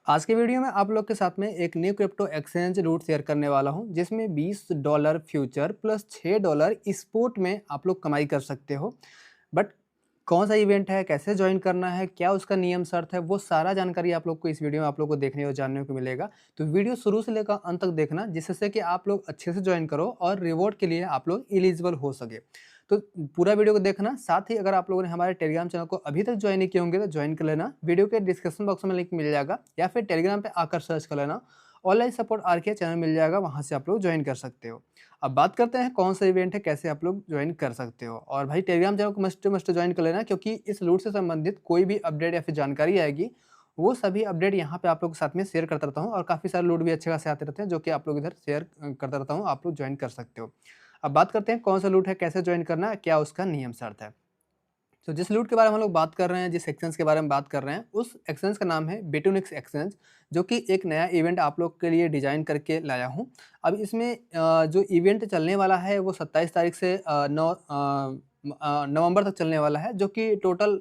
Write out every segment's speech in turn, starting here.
आज के वीडियो में आप लोग के साथ में एक new crypto exchange route share करने वाला हूं जिसमें $20 फ्यूचर प्लस $6 स्पोर्ट में आप लोग कमाई कर सकते हो। बट कौन सा इवेंट है, कैसे ज्वाइन करना है, क्या उसका नियम शर्त है, वो सारा जानकारी आप लोग को इस वीडियो में आप लोग को देखने और जानने को मिलेगा। तो वीडियो शुरू से लेकर अंत तक देखना जिससे कि आप लोग अच्छे से ज्वाइन करो और रिवॉर्ड के लिए आप लोग एलिजिबल हो सके। तो पूरा वीडियो को देखना, साथ ही अगर आप लोगों ने हमारे टेलीग्राम चैनल को अभी तक ज्वाइन नहीं किए होंगे तो ज्वाइन कर लेना। वीडियो के डिस्क्रिप्शन बॉक्स में लिंक मिल जाएगा या फिर टेलीग्राम पे आकर सर्च कर लेना। ऑनलाइन सपोर्ट आर के चैनल मिल जाएगा, वहाँ से आप लोग ज्वाइन कर सकते हो। अब बात करते हैं कौन सा इवेंट है, कैसे आप लोग ज्वाइन कर सकते हो। और भाई टेलीग्राम चैनल को मस्ट ज्वाइन कर लेना, क्योंकि इस लूट से संबंधित कोई भी अपडेट या फिर जानकारी आएगी वो सभी अपडेट यहाँ पे आप लोग के साथ में शेयर करता रहता हूँ। और काफ़ी सारे लूट भी अच्छे खासे आते रहते हैं जो कि आप लोग इधर शेयर करता रहता हूँ, आप लोग ज्वाइन कर सकते हो। अब बात करते हैं कौन सा लूट है, कैसे ज्वाइन करना है, क्या उसका नियम शर्त है। तो जिस लूट के बारे में हम लोग बात कर रहे हैं, जिस एक्सचेंज के बारे में बात कर रहे हैं, उस एक्सचेंज का नाम है बिटूनिक्स एक्सचेंज, जो कि एक नया इवेंट आप लोग के लिए डिजाइन करके लाया हूँ। अब इसमें जो इवेंट चलने वाला है वो 27 तारीख से 9 नवंबर तक चलने वाला है, जो कि टोटल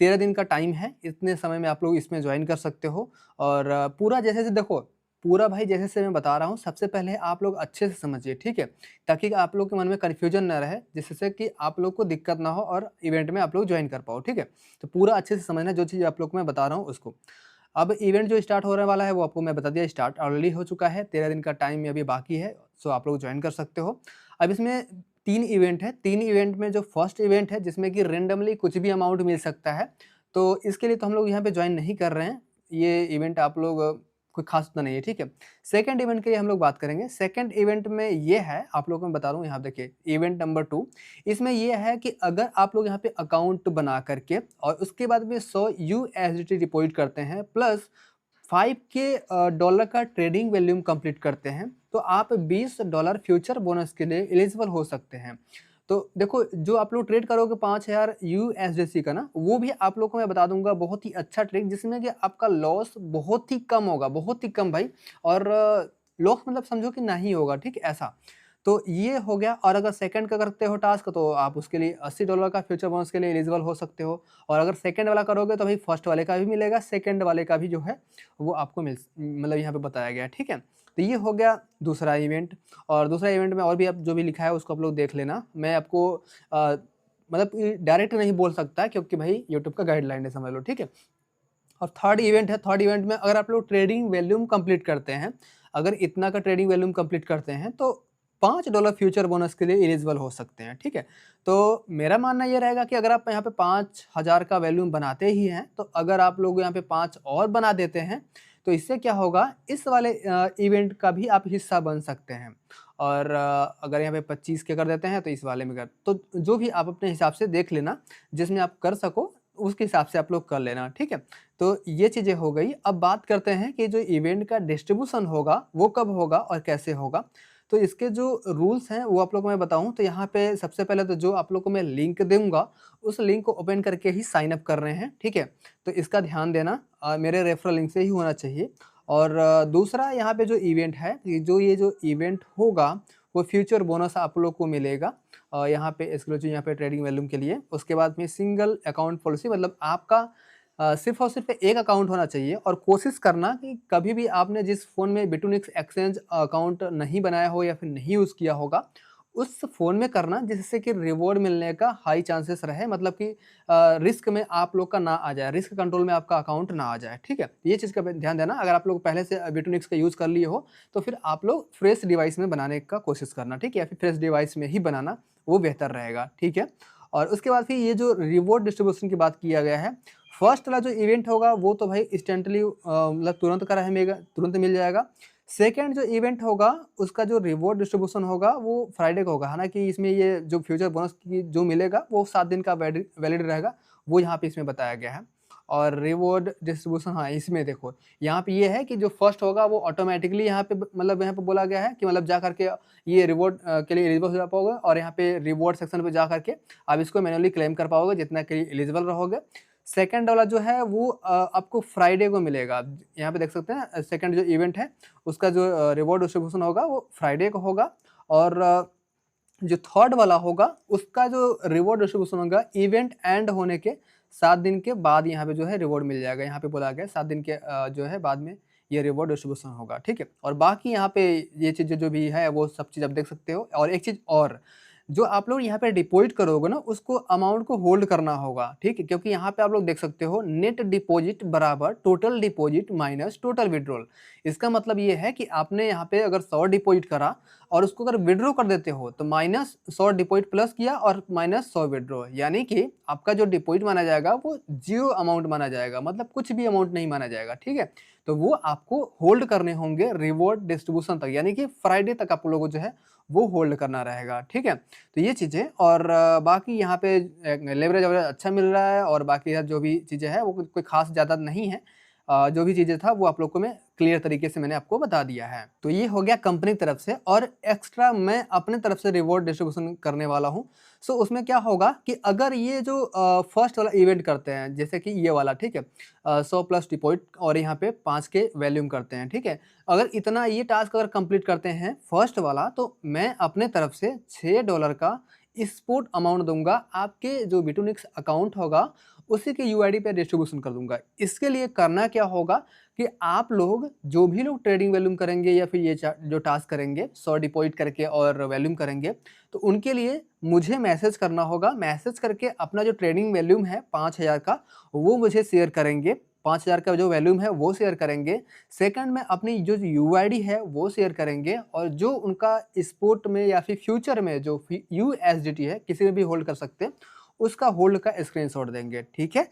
13 दिन का टाइम है। इतने समय में आप लोग इसमें ज्वाइन कर सकते हो। और पूरा जैसे से देखो, पूरा भाई जैसे से मैं बता रहा हूँ, सबसे पहले आप लोग अच्छे से समझिए, ठीक है, ताकि आप लोग के मन में कन्फ्यूजन ना रहे, जिससे कि आप लोग को दिक्कत ना हो और इवेंट में आप लोग ज्वाइन कर पाओ, ठीक है। तो पूरा अच्छे से समझना जो चीज़ आप लोग को मैं बता रहा हूँ उसको। अब इवेंट जो स्टार्ट होने वाला है वो आपको मैं बता दिया, स्टार्ट ऑलरेडी हो चुका है, 13 दिन का टाइम में अभी बाकी है। सो आप लोग ज्वाइन कर सकते हो। अब इसमें 3 इवेंट है। 3 इवेंट में जो फर्स्ट इवेंट है जिसमें कि रेंडमली कुछ भी अमाउंट मिल सकता है, तो इसके लिए तो हम लोग यहाँ पे ज्वाइन नहीं कर रहे हैं। ये इवेंट आप लोग कोई खास तो नहीं है, ठीक है। सेकंड इवेंट के लिए हम लोग बात करेंगे। सेकंड इवेंट में ये है, आप लोगों को मैं बता रहा हूँ, यहाँ देखिए इवेंट नंबर 2। इसमें ये है कि अगर आप लोग यहाँ पे अकाउंट बना करके और उसके बाद में 100 USDT डिपॉजिट करते हैं प्लस 5 के डॉलर का ट्रेडिंग वॉल्यूम कंप्लीट करते हैं, तो आप $20 फ्यूचर बोनस के लिए एलिजिबल हो सकते हैं। तो देखो, जो आप लोग ट्रेड करोगे 5000 USDC का ना, वो भी आप लोग को मैं बता दूंगा बहुत ही अच्छा ट्रेड, जिसमें कि आपका लॉस बहुत ही कम होगा, बहुत ही कम भाई। और लॉस मतलब समझो कि नहीं होगा, ठीक है, ऐसा। तो ये हो गया। और अगर सेकंड का करते हो टास्क तो आप उसके लिए $80 का फ्यूचर बोनस के लिए एलिजिबल हो सकते हो। और अगर सेकंड वाला करोगे तो भाई फर्स्ट वाले का भी मिलेगा, सेकंड वाले का भी जो है वो आपको मतलब यहाँ पे बताया गया है, ठीक है। तो ये हो गया दूसरा इवेंट। और दूसरा इवेंट में और भी अब जो भी लिखा है उसको आप लोग देख लेना। मैं आपको मतलब डायरेक्ट नहीं बोल सकता, क्योंकि भाई यूट्यूब का गाइडलाइन है, समझ लो, ठीक है। और थर्ड इवेंट है। थर्ड इवेंट में अगर आप लोग ट्रेडिंग वॉल्यूम कंप्लीट करते हैं, अगर इतना का ट्रेडिंग वॉल्यूम कंप्लीट करते हैं तो $5 फ्यूचर बोनस के लिए एलिजिबल हो सकते हैं, ठीक है। तो मेरा मानना ये रहेगा कि अगर आप यहाँ पे 5000 का वॉल्यूम बनाते ही हैं, तो अगर आप लोग यहाँ पे 5 और बना देते हैं तो इससे क्या होगा, इस वाले इवेंट का भी आप हिस्सा बन सकते हैं। और अगर यहाँ पे 25 के कर देते हैं तो इस वाले में कर, तो जो भी आप अपने हिसाब से देख लेना, जिसमें आप कर सको उसके हिसाब से आप लोग कर लेना, ठीक है। तो ये चीज़ें हो गई। अब बात करते हैं कि जो इवेंट का डिस्ट्रीब्यूशन होगा वो कब होगा और कैसे होगा। तो इसके जो रूल्स हैं वो आप लोग को मैं बताऊं, तो यहाँ पे सबसे पहले तो जो आप लोग को मैं लिंक दूंगा, उस लिंक को ओपन करके ही साइन अप कर रहे हैं, ठीक है। तो इसका ध्यान देना, मेरे रेफरल लिंक से ही होना चाहिए। और दूसरा यहाँ पे जो इवेंट है, ये जो इवेंट होगा वो फ्यूचर बोनस आप लोग को मिलेगा। यहाँ पे एक्सक्लूसिव यहाँ पे ट्रेडिंग वॉल्यूम के लिए। उसके बाद में सिंगल अकाउंट पॉलिसी, मतलब आपका सिर्फ और सिर्फ एक अकाउंट होना चाहिए। और कोशिश करना कि कभी भी आपने जिस फ़ोन में बिटूनिक्स एक्सचेंज अकाउंट नहीं बनाया हो या फिर नहीं यूज़ किया होगा, उस फ़ोन में करना, जिससे कि रिवॉर्ड मिलने का हाई चांसेस रहे, मतलब कि रिस्क में आप लोग का ना आ जाए, रिस्क कंट्रोल में आपका अकाउंट ना आ जाए, ठीक है। ये चीज़ का ध्यान देना। अगर आप लोग पहले से बिटूनिक्स का यूज़ कर लिए हो तो फिर आप लोग फ्रेश डिवाइस में बनाने का कोशिश करना, ठीक है, या फिर फ्रेश डिवाइस में ही बनाना, वो बेहतर रहेगा, ठीक है। और उसके बाद फिर ये जो रिवॉर्ड डिस्ट्रीब्यूशन की बात किया गया है, फर्स्ट वाला जो इवेंट होगा वो तो भाई इंस्टेंटली मतलब तुरंत का रहेगा, तुरंत मिल जाएगा। सेकंड जो इवेंट होगा उसका जो रिवॉर्ड डिस्ट्रीब्यूशन होगा वो फ्राइडे को होगा। हालांकि इसमें ये जो फ्यूचर बोनस की जो मिलेगा वो 7 दिन का वैलिड रहेगा, वो यहाँ पे इसमें बताया गया है। और रिवॉर्ड डिस्ट्रीब्यूशन, हाँ, इसमें देखो यहाँ पे ये है कि जो फर्स्ट होगा वो ऑटोमेटिकली यहाँ पे मतलब यहाँ पे बोला गया है कि मतलब जा करके ये रिवॉर्ड के लिए एलिजिबल हो जा पाओगे, और यहाँ पे रिवॉर्ड सेक्शन पे जा करके आप इसको मैनुअली क्लेम कर पाओगे जितना के लिए एलिजिबल रहोगे। सेकंड वाला जो है वो आपको फ्राइडे को मिलेगा। यहाँ पे देख सकते हैं सेकंड जो इवेंट है उसका जो रिवॉर्ड डिस्ट्रीब्यूशन होगा वो फ्राइडे को होगा। और जो थर्ड वाला होगा उसका जो रिवॉर्ड डिस्ट्रीब्यूशन होगा इवेंट एंड होने के 7 दिन के बाद यहाँ पे जो है रिवॉर्ड मिल जाएगा। यहाँ पे बोला गया है 7 दिन के जो है बाद में ये रिवॉर्ड डिस्ट्रीब्यूशन होगा, ठीक है। और बाकी यहाँ पे ये चीज़ें जो भी है वो सब चीज़ आप देख सकते हो। और एक चीज़ और, जो आप लोग यहाँ पे डिपॉजिट करोगे ना उसको अमाउंट को होल्ड करना होगा, ठीक है। क्योंकि यहाँ पे आप लोग देख सकते हो नेट डिपॉजिट बराबर total deposit minus total withdrawal. इसका मतलब ये है कि आपने यहाँ पे अगर 100 डिपॉजिट करा और उसको अगर विड्रॉ कर देते हो तो माइनस 100 डिपॉजिट प्लस किया और माइनस 100 विड्रॉ, यानी कि आपका जो डिपॉजिट माना जाएगा वो जीरो अमाउंट माना जाएगा, मतलब कुछ भी अमाउंट नहीं माना जाएगा, ठीक है। तो वो आपको होल्ड करने होंगे रिवॉर्ड डिस्ट्रीब्यूशन तक, यानी कि फ्राइडे तक आप लोगों को जो है वो होल्ड करना रहेगा, ठीक है। तो ये चीज़ें और बाकी यहाँ पे लेवरेज वगैरह अच्छा मिल रहा है और बाकी यार जो भी चीज़ें हैं वो कोई खास ज़्यादा नहीं है। जो भी चीज़ें था वो आप लोग को मैं क्लियर तरीके से मैंने आपको बता दिया है। तो ये हो गया कंपनी की तरफ से, और एक्स्ट्रा मैं अपने तरफ से रिवॉर्ड डिस्ट्रीब्यूशन करने वाला हूँ। सो उसमें क्या होगा कि अगर ये जो फर्स्ट वाला इवेंट करते हैं जैसे कि ये वाला, ठीक है, 100 प्लस डिपॉजिट और यहाँ पे 5 के वैल्यूम करते हैं, ठीक है। अगर इतना ये टास्क अगर कंप्लीट करते हैं फर्स्ट वाला तो मैं अपने तरफ से $6 का स्पोर्ट अमाउंट दूंगा, आपके जो बिटूनिक्स अकाउंट होगा उसी के यूआईडी पे डिस्ट्रीब्यूशन कर दूंगा। इसके लिए करना क्या होगा कि आप लोग जो भी लोग ट्रेडिंग वैल्यूम करेंगे या फिर ये जो टास्क करेंगे 100 डिपॉजिट करके और वैल्यूम करेंगे, तो उनके लिए मुझे मैसेज करना होगा। मैसेज करके अपना जो ट्रेडिंग वैल्यूम है 5000 का वो मुझे शेयर करेंगे, 5000 का जो वैल्यूम है वो शेयर करेंगे। सेकंड में अपनी जो यूआईडी है वो शेयर करेंगे, और जो उनका स्पोर्ट में या फिर फ्यूचर में जो यूएसडीटी है किसी में भी होल्ड कर सकते हैं उसका होल्ड का स्क्रीनशॉट देंगे, ठीक है।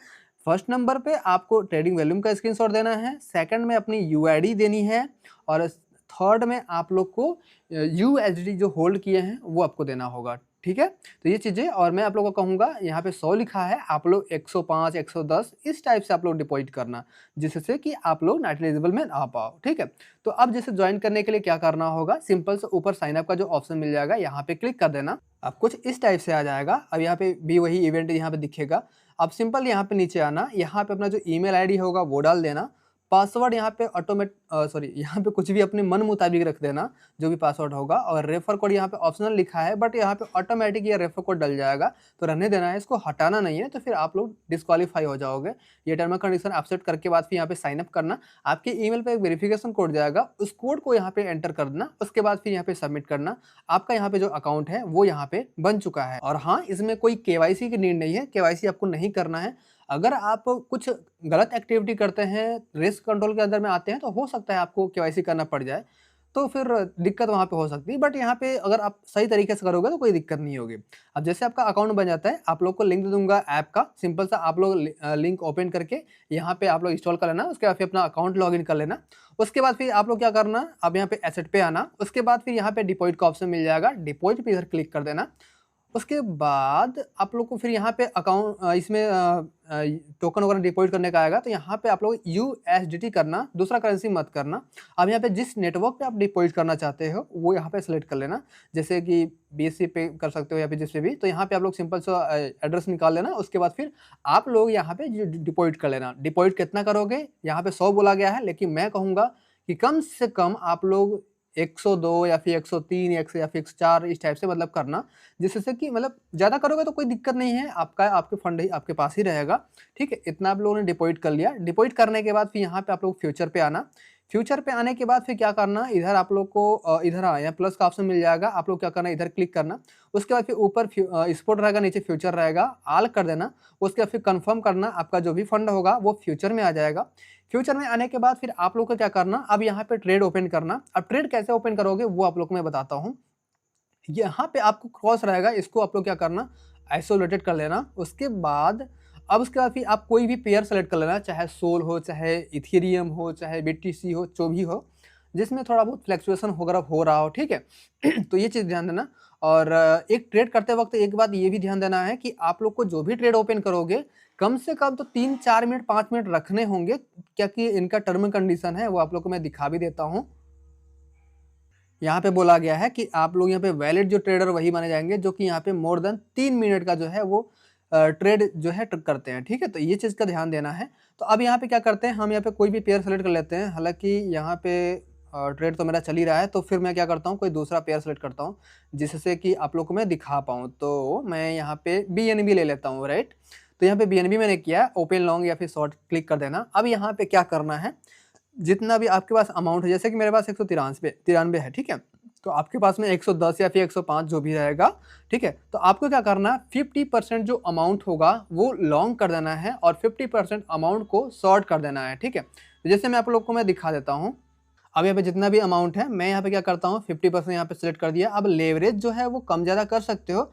फर्स्ट नंबर पे आपको ट्रेडिंग वैल्यूम का स्क्रीनशॉट देना है, सेकंड में अपनी यूआईडी देनी है, और थर्ड में आप लोग को यूएसडी जो होल्ड किए हैं वो आपको देना होगा, ठीक है। तो ये चीज़ें, और मैं आप लोगों को कहूँगा यहाँ पे 100 लिखा है, आप लोग 105 110 इस टाइप से आप लोग डिपॉजिट करना, जिससे कि आप लोग नाइट एलिजिबल में आ पाओ, ठीक है। तो अब जैसे ज्वाइन करने के लिए क्या करना होगा, सिंपल से ऊपर साइन अप का जो ऑप्शन मिल जाएगा यहाँ पे क्लिक कर देना। अब कुछ इस टाइप से आ जाएगा। अब यहाँ पे भी वही इवेंट यहाँ पे दिखेगा। अब सिंपल यहाँ पे नीचे आना, यहाँ पे अपना जो ईमेल आईडी होगा वो डाल देना, पासवर्ड यहाँ पे यहाँ पे कुछ भी अपने मन मुताबिक रख देना जो भी पासवर्ड होगा, और रेफर कोड यहाँ पे ऑप्शनल लिखा है बट यहाँ पे ऑटोमेटिक ये रेफर कोड डल जाएगा, तो रहने देना है, इसको हटाना नहीं है, तो फिर आप लोग डिस्क्वालीफाई हो जाओगे। ये टर्म एंड कंडीशन एक्सेप्ट करके बाद फिर यहाँ पे साइन अप करना, आपके ईमेल पे एक वेरिफिकेशन कोड जाएगा, उस कोड को यहाँ पे एंटर कर देना, उसके बाद फिर यहाँ पे सबमिट करना। आपका यहाँ पे जो अकाउंट है वो यहाँ पे बन चुका है। और हाँ, इसमें कोई केवाईसी की नीड नहीं है, केवाईसी आपको नहीं करना है। अगर आप कुछ गलत एक्टिविटी करते हैं, रिस्क कंट्रोल के अंदर में आते हैं, तो हो सकता है आपको केवाईसी करना पड़ जाए, तो फिर दिक्कत वहाँ पे हो सकती है। बट यहाँ पे अगर आप सही तरीके से करोगे तो कोई दिक्कत नहीं होगी। अब जैसे आपका अकाउंट बन जाता है, आप लोग को लिंक दे दूंगा ऐप का, सिंपल सा आप लोग लिंक ओपन करके यहाँ पे आप लोग इंस्टॉल कर लेना, उसके बाद फिर अपना अकाउंट लॉगिन कर लेना। उसके बाद फिर आप लोग क्या करना, अब यहाँ पे एसेट पे आना, उसके बाद फिर यहाँ पे डिपॉजिट का ऑप्शन मिल जाएगा, डिपॉजिट पे इधर क्लिक कर देना। उसके बाद आप लोग को फिर यहाँ पे अकाउंट इसमें टोकन वगैरह डिपॉजिट करने का आएगा, तो यहाँ पे आप लोग यूएसडीटी करना, दूसरा करेंसी मत करना। अब यहाँ पे जिस नेटवर्क पे आप डिपॉजिट करना चाहते हो वो यहाँ पे सेलेक्ट कर लेना, जैसे कि बीएससी पे कर सकते हो या फिर जिस पे भी। तो यहाँ पे आप लोग सिंपल सा एड्रेस निकाल लेना, उसके बाद फिर आप लोग यहाँ पे डिपॉजिट कर लेना। डिपॉजिट कितना करोगे, यहाँ पे 100 बोला गया है, लेकिन मैं कहूँगा कि कम से कम आप लोग 102 या फिर 103 या फिर 104 इस टाइप से मतलब करना, जिससे कि मतलब ज़्यादा करोगे तो कोई दिक्कत नहीं है, आपके फंड ही आपके पास ही रहेगा, ठीक है। इतना आप लोगों ने डिपॉजिट कर लिया। डिपॉजिट करने के बाद फिर यहाँ पे आप लोग फ्यूचर पे आना। फ्यूचर पे आने के बाद फिर क्या करना, इधर आप लोग को इधर यहाँ प्लस का ऑप्शन मिल जाएगा, आप लोग क्या करना, इधर क्लिक करना। उसके बाद फिर ऊपर स्पोर्ट रहेगा, नीचे फ्यूचर रहेगा, आल कर देना। उसके बाद फिर कंफर्म करना, आपका जो भी फंड होगा वो फ्यूचर में आ जाएगा। फ्यूचर में आने के बाद फिर आप लोग को क्या करना, अब यहाँ पे ट्रेड ओपन करना। अब ट्रेड कैसे ओपन करोगे वो आप लोग को मैं बताता हूँ। यहाँ पे आपको क्रॉस रहेगा, इसको आप लोग क्या करना, आइसोलेटेड कर लेना। उसके बाद फिर आप कोई भी पेयर सेलेक्ट कर लेना, चाहे सोल हो, चाहे इथेरियम हो, चाहे बीटीसी हो, जो भी हो, जिसमें थोड़ा बहुत फ्लैक्चुएशन वगैरह हो रहा हो, ठीक है। तो ये चीज़ ध्यान देना। और एक ट्रेड करते वक्त एक बात ये भी ध्यान देना है कि आप लोग को जो भी ट्रेड ओपन करोगे कम से कम तो 3-4 मिनट 5 मिनट रखने होंगे, क्योंकि इनका टर्म एंड कंडीशन है, वो आप लोग को मैं दिखा भी देता हूँ। यहाँ पे बोला गया है कि आप लोग यहाँ पे वैलिड जो ट्रेडर वही माने जाएंगे जो कि यहाँ पे मोर देन 3 मिनट का जो है वो ट्रेड जो है करते हैं, ठीक है। तो ये चीज़ का ध्यान देना है। तो अब यहाँ पे क्या करते हैं, हम यहाँ पे कोई भी पेयर सेलेक्ट कर लेते हैं। हालांकि यहाँ पे ट्रेड तो मेरा चल ही रहा है, तो फिर मैं क्या करता हूँ, कोई दूसरा पेयर सेलेक्ट करता हूँ जिससे कि आप लोग को मैं दिखा पाऊँ। तो मैं यहाँ पे BNB ले लेता हूँ, राइट। तो यहाँ पे BNB मैंने किया, ओपन लॉन्ग या फिर शॉर्ट क्लिक कर देना। अब यहाँ पे क्या करना है, जितना भी आपके पास अमाउंट है, जैसे कि मेरे पास 193 है, ठीक है, तो आपके पास में 110 या फिर 105 जो भी रहेगा, ठीक है, तो आपको क्या करना है, 50% जो अमाउंट होगा वो लॉन्ग कर देना है और 50% अमाउंट को शॉर्ट कर देना है, ठीक है। तो जैसे मैं आप लोग को मैं दिखा देता हूँ। अब यहाँ पे जितना भी अमाउंट है, मैं यहाँ पे क्या करता हूँ, 50% यहाँ पे सिलेक्ट कर दिया। अब लेवरेज जो है वो कम ज़्यादा कर सकते हो,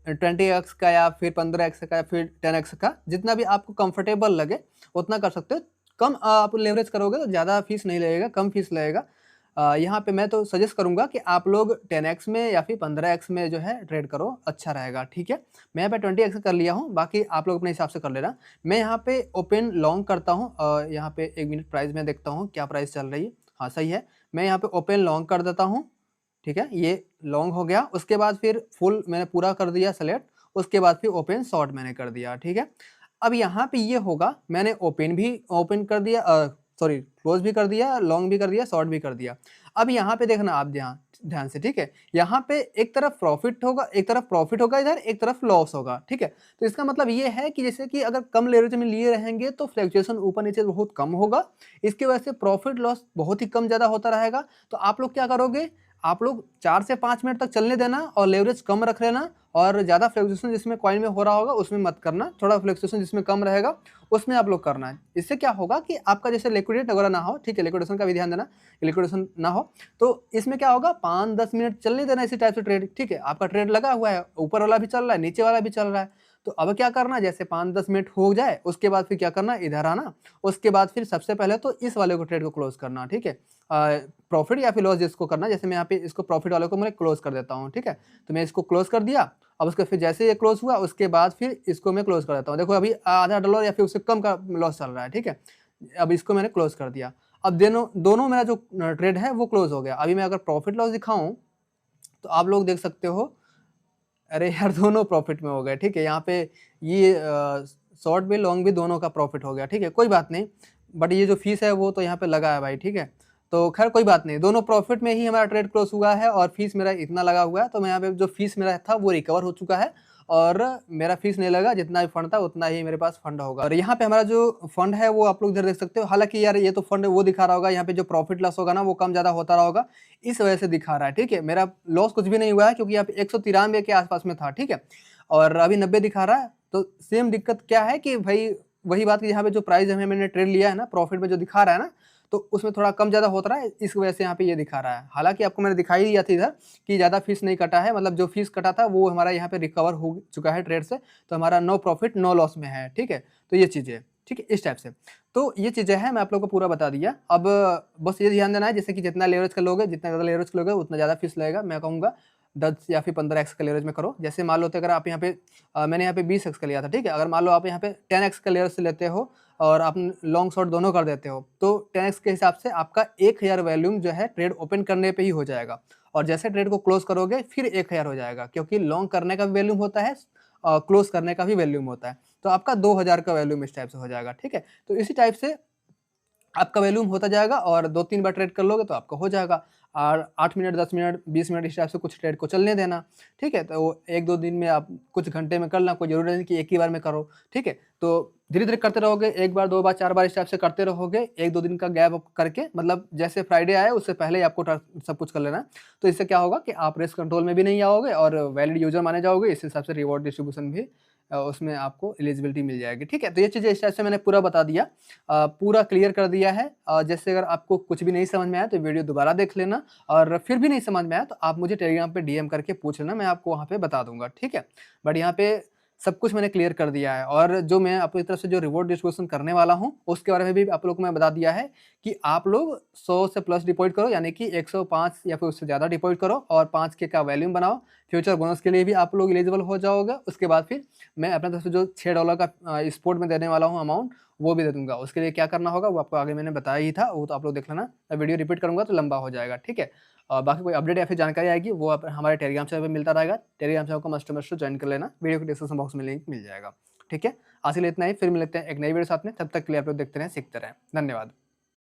20x का या फिर 15x का या फिर 10x का, जितना भी आपको कंफर्टेबल लगे उतना कर सकते हो। कम आप लेवरेज करोगे तो ज़्यादा फीस नहीं लगेगा, कम फीस लगेगा। यहाँ पे मैं तो सजेस्ट करूँगा कि आप लोग 10x में या फिर 15x में जो है ट्रेड करो, अच्छा रहेगा, ठीक है। मैं यहाँ पे 20x कर लिया हूँ, बाकी आप लोग अपने हिसाब से कर लेना। मैं यहाँ पे ओपन लॉन्ग करता हूँ, यहाँ पे 1 मिनट प्राइस में देखता हूँ क्या प्राइस चल रही है। हाँ सही है, मैं यहाँ पे ओपन लॉन्ग कर देता हूँ, ठीक है, ये लॉन्ग हो गया। उसके बाद फिर फुल मैंने पूरा कर दिया सेलेक्ट, उसके बाद फिर ओपन शॉर्ट मैंने कर दिया, ठीक है। अब यहाँ पे ये होगा, मैंने ओपन कर दिया, सॉरी क्लोज भी कर दिया, लॉन्ग भी कर दिया, शॉर्ट भी कर दिया। अब यहाँ पे देखना आप ध्यान ध्यान से, ठीक है, यहाँ पे एक तरफ प्रॉफिट होगा, इधर एक तरफ लॉस होगा, ठीक है। तो इसका मतलब ये है कि जैसे कि अगर कम लेवरेज में लिए रहेंगे तो फ्लक्चुएशन ऊपर नीचे बहुत कम होगा, इसकी वजह से प्रॉफिट लॉस बहुत ही कम ज़्यादा होता रहेगा। तो आप लोग क्या करोगे, आप लोग 4 से 5 मिनट तक चलने देना और लेवरेज कम रख लेना, और ज़्यादा फ्लक्चुएशन जिसमें कॉइन में हो रहा होगा उसमें मत करना, थोड़ा फ्लक्चुएशन जिसमें कम रहेगा उसमें आप लोग करना है। इससे क्या होगा कि आपका जैसे लिक्विडेट वगैरह ना हो, ठीक है, लिक्विडेशन का भी ध्यान देना, लिक्विडेशन ना हो। तो इसमें क्या होगा, 5-10 मिनट चलने देना इसी टाइप से ट्रेड, ठीक है। आपका ट्रेड लगा हुआ है, ऊपर वाला भी चल रहा है, नीचे वाला भी चल रहा है। तो अब क्या करना, जैसे 5-10 मिनट हो जाए उसके बाद फिर क्या करना, इधर आना, उसके बाद फिर सबसे पहले तो इस वाले को ट्रेड को क्लोज करना, ठीक है। प्रॉफिट या फिर लॉस जिसको करना, जैसे मैं यहाँ पे इसको प्रॉफिट वाले को मैं क्लोज कर देता हूँ, ठीक है। तो मैं इसको क्लोज कर दिया। अब उसके फिर जैसे ये क्लोज हुआ उसके बाद फिर इसको मैं क्लोज कर देता हूँ। देखो अभी $0.5 या फिर उससे कम का लॉस चल रहा है, ठीक है। अब इसको मैंने क्लोज कर दिया। अब दोनों मेरा जो ट्रेड है वो क्लोज हो गया। अभी मैं अगर प्रॉफिट लॉस दिखाऊं तो आप लोग देख सकते हो, अरे यार दोनों प्रॉफिट में हो गए, ठीक है। यहाँ पे ये शॉर्ट भी लॉन्ग भी दोनों का प्रॉफिट हो गया, ठीक है, कोई बात नहीं। बट ये जो फीस है वो तो यहाँ पे लगा है भाई, ठीक है। तो खैर कोई बात नहीं, दोनों प्रॉफिट में ही हमारा ट्रेड क्लोज हुआ है और फीस मेरा इतना लगा हुआ है। तो मैं यहाँ पे जो फीस मेरा था वो रिकवर हो चुका है और मेरा फीस नहीं लगा, जितना भी फंड था उतना ही मेरे पास फंड होगा। और यहाँ पे हमारा जो फंड है वो आप लोग इधर देख सकते हो। हालांकि यार ये तो फंड वो दिखा रहा होगा, यहाँ पे जो प्रॉफिट लॉस होगा ना वो कम ज़्यादा होता रहा होगा, इस वजह से दिखा रहा है, ठीक है। मेरा लॉस कुछ भी नहीं हुआ है क्योंकि यहाँ पे 193 के आसपास में था, ठीक है, और अभी 90 दिखा रहा है। तो सेम दिक्कत क्या है कि भाई वही बात कि यहाँ पे जो प्राइस हमें मैंने ट्रेड लिया है ना, प्रॉफिट में जो दिखा रहा है ना, तो उसमें थोड़ा कम ज़्यादा होता रहा है, इस वजह से यहाँ पे ये दिखा रहा है। हालांकि आपको मैंने दिखाई दिया था इधर कि ज़्यादा फीस नहीं कटा है, मतलब जो फीस कटा था वो हमारा यहाँ पे रिकवर हो चुका है ट्रेड से, तो हमारा नो प्रॉफिट नो लॉस में है, ठीक है। तो ये चीज़ें, ठीक है, इस टाइप से। तो ये चीज़ें हैं, मैं आप लोगों को पूरा बता दिया। अब बस ये ध्यान देना है, जैसे कि जितना लेवरेज कर लोगे, जितना ज़्यादा लेवरेज करोगे उतना ज़्यादा फीस लगेगा। मैं कहूँगा 10 या फिर 15x का लेवरेज में करो। जैसे मान लो तो अगर आप यहाँ पे मैंने यहाँ पे 20x का लिया था, ठीक है। अगर मान लो आप यहाँ पे 10x का लेवरेज से लेते हो और आप लॉन्ग शॉर्ट दोनों कर देते हो, तो 10x के हिसाब से आपका 1000 वॉल्यूम जो है ट्रेड ओपन करने पे ही हो जाएगा, और जैसे ट्रेड को क्लोज करोगे फिर 1000 हो जाएगा, क्योंकि लॉन्ग करने का भी वैल्यूम होता है, क्लोज करने का भी वैल्यूम होता है। तो आपका 2000 का वैल्यूम इस टाइप से हो जाएगा, ठीक है। तो इसी टाइप से आपका वैल्यूम होता जाएगा और 2-3 बार ट्रेड कर लोगे तो आपका हो जाएगा। और 8 मिनट, 10 मिनट, 20 मिनट इस टाइप से कुछ ट्रेड को चलने देना, ठीक है। तो 1-2 दिन में आप कुछ घंटे में कर लेना, कोई ज़रूरी नहीं कि एक ही बार में करो, ठीक है। तो धीरे-धीरे करते रहोगे, 1 बार, 2 बार, 4 बार इस टाइप से करते रहोगे, 1-2 दिन का गैप करके, मतलब जैसे फ्राइडे आए उससे पहले ही आपको सब कुछ कर लेना है। तो इससे क्या होगा कि आप रिस्क कंट्रोल में भी नहीं आओगे और वैलिड यूज़र माने जाओगे। इस हिसाब से रिवॉर्ड डिस्ट्रीब्यूशन भी उसमें आपको एलिजिबिलिटी मिल जाएगी, ठीक है। तो ये चीज़ें इस टाइप से मैंने पूरा बता दिया, पूरा क्लियर कर दिया है। जैसे अगर आपको कुछ भी नहीं समझ में आया तो वीडियो दोबारा देख लेना, और फिर भी नहीं समझ में आया तो आप मुझे टेलीग्राम पे डीएम करके पूछ लेना, मैं आपको वहाँ पे बता दूंगा, ठीक है। बट यहाँ पे सब कुछ मैंने क्लियर कर दिया है, और जो मैं अपनी तरफ से जो रिवॉर्ड डिस्ट्रीब्यूशन करने वाला हूँ उसके बारे में भी आप लोग को मैं बता दिया है कि आप लोग 100 से प्लस डिपॉजिट करो, यानी कि 105 या फिर उससे ज़्यादा डिपॉजिट करो और 5K का वैल्यूम बनाओ। फ्यूचर बोनस के लिए भी आप लोग एलिजिबल हो जाओगे। उसके बाद फिर मैं अपने तरफ से जो $6 का स्पोर्ट में देने वाला हूँ अमाउंट, वो भी दे दूंगा। उसके लिए क्या करना होगा वो आपको आगे मैंने बताया ही था, वो तो आप लोग देख लेना। मैं वीडियो रिपीट करूंगा तो लंबा हो जाएगा, ठीक है। बाकी कोई अपडेट या फिर जानकारी आएगी वो आप हमारे टेलीग्राम चैनल पर मिलता रहेगा। टेलीग्राम चैनल को मस्ट ज्वाइन कर लेना, वीडियो के डिस्क्रिप्शन बॉक्स में लिंक मिल जाएगा, ठीक है। आज के लिए इतना ही, फिर मिलते हैं एक नई वीडियो साथ में। तब तक के लिए आप लोग देखते रहें, सीखते रहें। धन्यवाद।